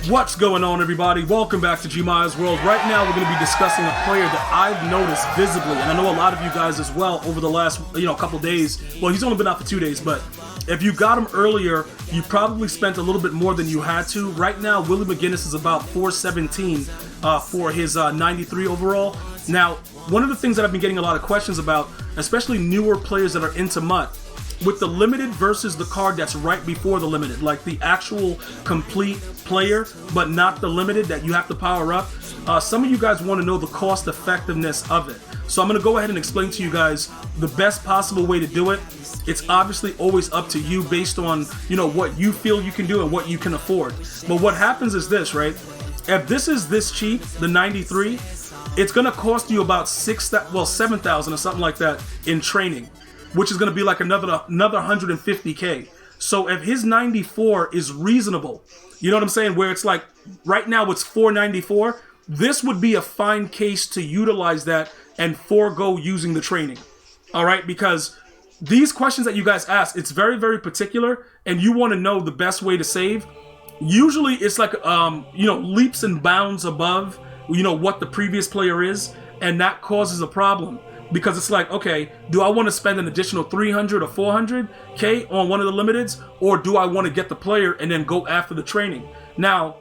What's going on, everybody? Welcome back to Gmias World. Right now, we're going to be discussing a player that I've noticed visibly, and I know a lot of you guys as well over the last, couple days. Well, he's only been out for 2 days, but if you got him earlier, you probably spent a little bit more than you had to. Right now, Willie McGinnis is about 417 for his 93 overall. Now, one of the things that I've been getting a lot of questions about, especially newer players that are into MUT, with the limited versus the card that's right before the limited, like the actual complete player, but not the limited that you have to power up. Some of you guys want to know the cost effectiveness of it. So I'm going to go ahead and explain to you guys the best possible way to do it. It's obviously always up to you based on, what you feel you can do and what you can afford. But what happens is this, right? If this is this cheap, the 93, it's going to cost you about 7,000 or something like that in training, which is going to be like another 150K. So if his 94 is reasonable, you know what I'm saying? Where it's like, right now it's 494, this would be a fine case to utilize that and forego using the training. All right? Because these questions that you guys ask, it's very, very particular, and you want to know the best way to save. Usually it's like, leaps and bounds above, what the previous player is, and that causes a problem. Because it's like, okay, do I want to spend an additional 300 or 400K on one of the limiteds, or do I want to get the player and then go after the training? Now,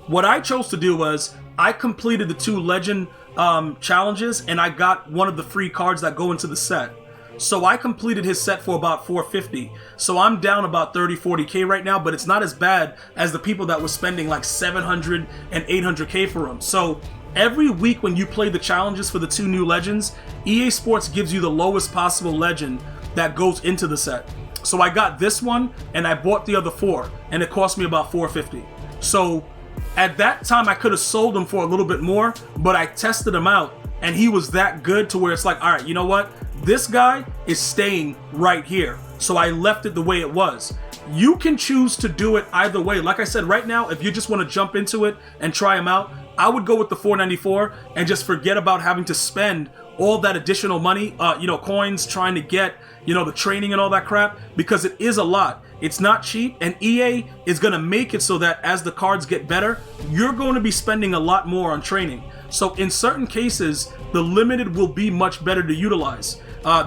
what I chose to do was I completed the 2 legend challenges, and I got one of the free cards that go into the set. So I completed his set for about 450. So I'm down about 30-40K right now, but it's not as bad as the people that were spending like 700 and 800K for him. So every week when you play the challenges for the 2 new legends, EA Sports gives you the lowest possible legend that goes into the set. So I got this one, and I bought the other 4, and it cost me about 450. So at that time, I could have sold him for a little bit more, but I tested him out, and he was that good to where it's like, all right, you know what? This guy is staying right here. So I left it the way it was. You can choose to do it either way. Like I said, right now, if you just want to jump into it and try him out, I would go with the 494 and just forget about having to spend all that additional money, coins, trying to get, the training and all that crap, because it is a lot. It's not cheap, and EA is going to make it so that as the cards get better, you're going to be spending a lot more on training. So in certain cases, the limited will be much better to utilize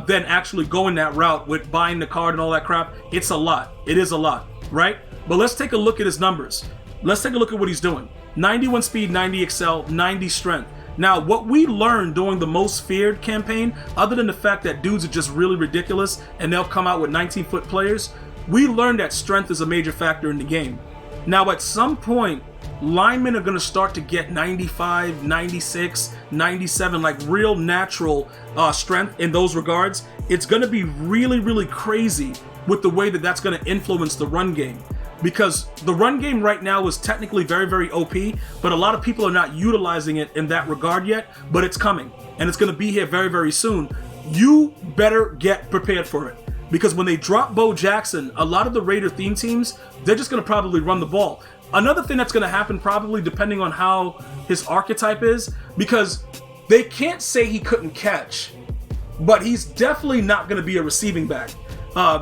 than actually going that route with buying the card and all that crap. It's a lot. It is a lot, right? But let's take a look at his numbers. Let's take a look at what he's doing. 91 speed, 90 excel, 90 strength. Now, what we learned during the Most Feared campaign, other than the fact that dudes are just really ridiculous and they'll come out with 19-foot players, we learned that strength is a major factor in the game. Now, at some point, linemen are going to start to get 95, 96, 97, like real natural strength in those regards. It's going to be really, really crazy with the way that that's going to influence the run game. Because the run game right now is technically very, very OP, but a lot of people are not utilizing it in that regard yet, but it's coming, and it's going to be here very, very soon. You better get prepared for it, because when they drop Bo Jackson, a lot of the Raider theme teams, they're just going to probably run the ball. Another thing that's going to happen, probably depending on how his archetype is, because they can't say he couldn't catch, but he's definitely not going to be a receiving back.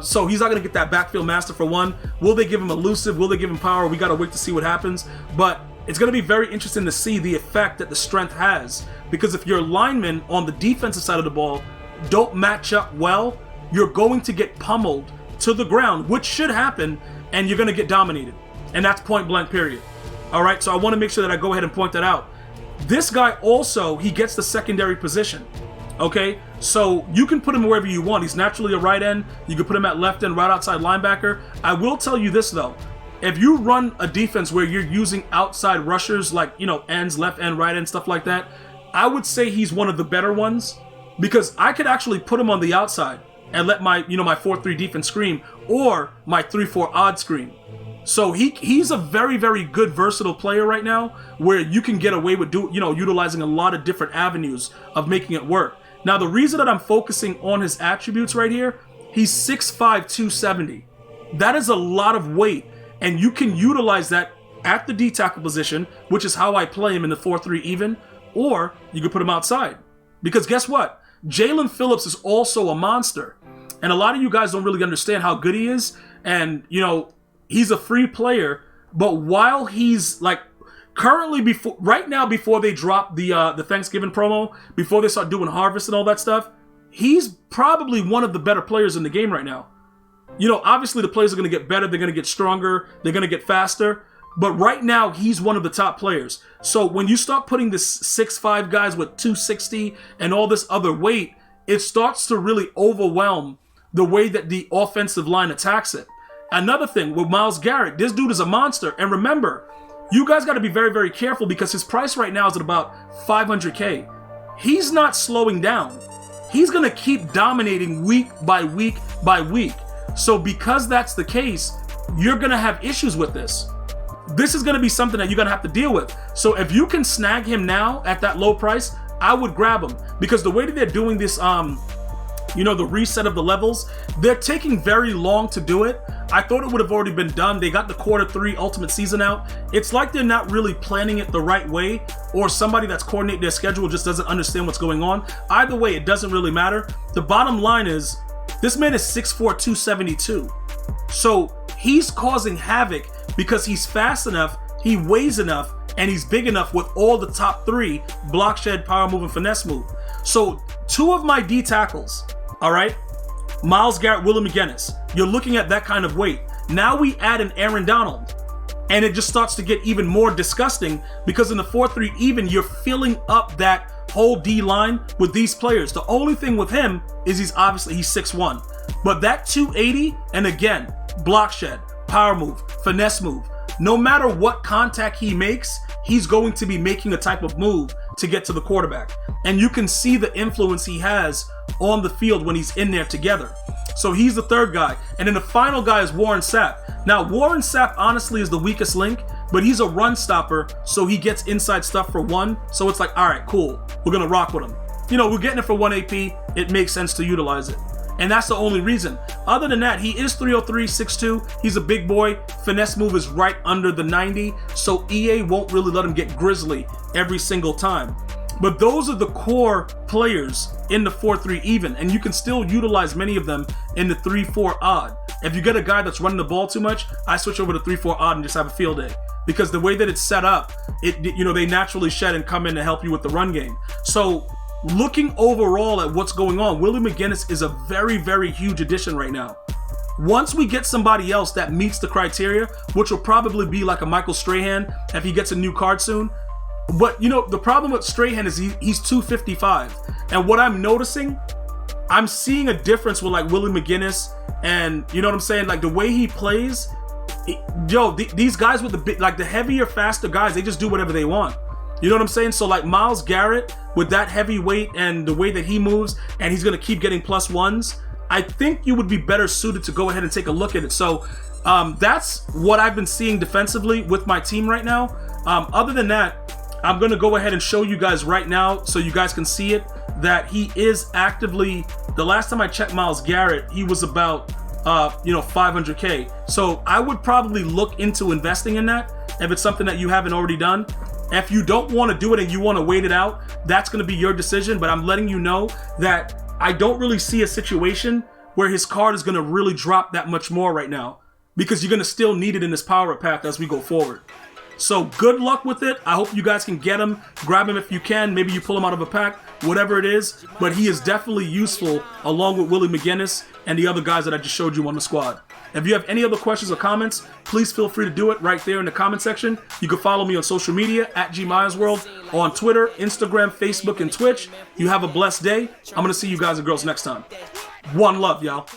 So he's not going to get that backfield master for one. Will they give him elusive? Will they give him power? We got to wait to see what happens. But it's going to be very interesting to see the effect that the strength has. Because if your linemen on the defensive side of the ball don't match up well, you're going to get pummeled to the ground, which should happen, and you're going to get dominated. And that's point blank, period. All right, so I want to make sure that I go ahead and point that out. This guy also, he gets the secondary position. Okay, so you can put him wherever you want. He's naturally a right end. You can put him at left end, right outside linebacker. I will tell you this though. If you run a defense where you're using outside rushers like, ends, left end, right end, stuff like that, I would say he's one of the better ones, because I could actually put him on the outside and let my, my 4-3 defense scream, or my 3-4 odd scream. So he's a very, very good versatile player right now, where you can get away with utilizing a lot of different avenues of making it work. Now, the reason that I'm focusing on his attributes right here, he's 6'5", 270. That is a lot of weight, and you can utilize that at the D tackle position, which is how I play him in the 4-3 even, or you could put him outside. Because guess what? Jalen Phillips is also a monster, and a lot of you guys don't really understand how good he is, and, he's a free player, But while he's like currently right now before they drop the Thanksgiving promo, before they start doing harvest and all that stuff, he's probably one of the better players in the game right now. You know, obviously the players are going to get better, they're going to get stronger, they're going to get faster, but right now he's one of the top players. So when you start putting this 6'5" guys with 260 and all this other weight, it starts to really overwhelm the way that the offensive line attacks it. Another thing with Myles Garrett, this dude is a monster. And remember, you guys got to be very, very careful because his price right now is at about $500K. He's not slowing down. He's going to keep dominating week by week by week. So because that's the case, you're going to have issues with this. This is going to be something that you're going to have to deal with. So if you can snag him now at that low price, I would grab him. Because the way that they're doing this, you know, the reset of the levels, they're taking very long to do it. I thought it would have already been done. They got the Q3 Ultimate Season out. It's like they're not really planning it the right way, or somebody that's coordinating their schedule just doesn't understand what's going on. Either way, it doesn't really matter. The bottom line is, this man is 6'4", 272. So he's causing havoc because he's fast enough, he weighs enough, and he's big enough with all the top three: block, shed, power move, and finesse move. So 2 of my D tackles, all right, Myles Garrett, Willie McGinnis, you're looking at that kind of weight. Now we add an Aaron Donald, and it just starts to get even more disgusting because in the 4-3 even, you're filling up that whole D line with these players. The only thing with him is he's 6'1", but that 280, and again, block shed, power move, finesse move, no matter what contact he makes, he's going to be making a type of move to get to the quarterback. And you can see the influence he has on the field when he's in there together. So he's the third guy. And then the final guy is Warren Sapp. Now, Warren Sapp honestly is the weakest link, but he's a run stopper, so he gets inside stuff for 1. So it's like, all right, cool, we're going to rock with him. You know, we're getting it for 1 AP. It makes sense to utilize it. And that's the only reason. Other than that, he is 303, 6'2". He's a big boy. Finesse move is right under the 90, so EA won't really let him get grizzly every single time. But those are the core players in the 4-3 even, and you can still utilize many of them in the 3-4 odd. If you get a guy that's running the ball too much, I switch over to 3-4 odd and just have a field day. Because the way that it's set up, you know, they naturally shed and come in to help you with the run game. So looking overall at what's going on, Willie McGinnis is a very, very huge addition right now. Once we get somebody else that meets the criteria, which will probably be like a Michael Strahan if he gets a new card soon. But, you know, the problem with Strahan is he's 255. And what I'm noticing, I'm seeing a difference with like Willie McGinnis and, you know what I'm saying? Like the way he plays, these guys with the heavier, faster guys, they just do whatever they want. You know what I'm saying? So like Myles Garrett with that heavy weight and the way that he moves, and he's going to keep getting +1s, I think you would be better suited to go ahead and take a look at it. So that's what I've been seeing defensively with my team right now. Other than that, I'm going to go ahead and show you guys right now so you guys can see it, that he is actively, the last time I checked Myles Garrett, he was about, 500K. So I would probably look into investing in that if it's something that you haven't already done. If you don't want to do it and you want to wait it out, that's going to be your decision. But I'm letting you know that I don't really see a situation where his card is going to really drop that much more right now, because you're going to still need it in this power path as we go forward. So good luck with it. I hope you guys can get him, grab him if you can. Maybe you pull him out of a pack, whatever it is. But he is definitely useful along with Willie McGinnis and the other guys that I just showed you on the squad. If you have any other questions or comments, please feel free to do it right there in the comment section. You can follow me on social media at GmiasWorld on Twitter, Instagram, Facebook, and Twitch. You have a blessed day. I'm going to see you guys and girls next time. One love, y'all.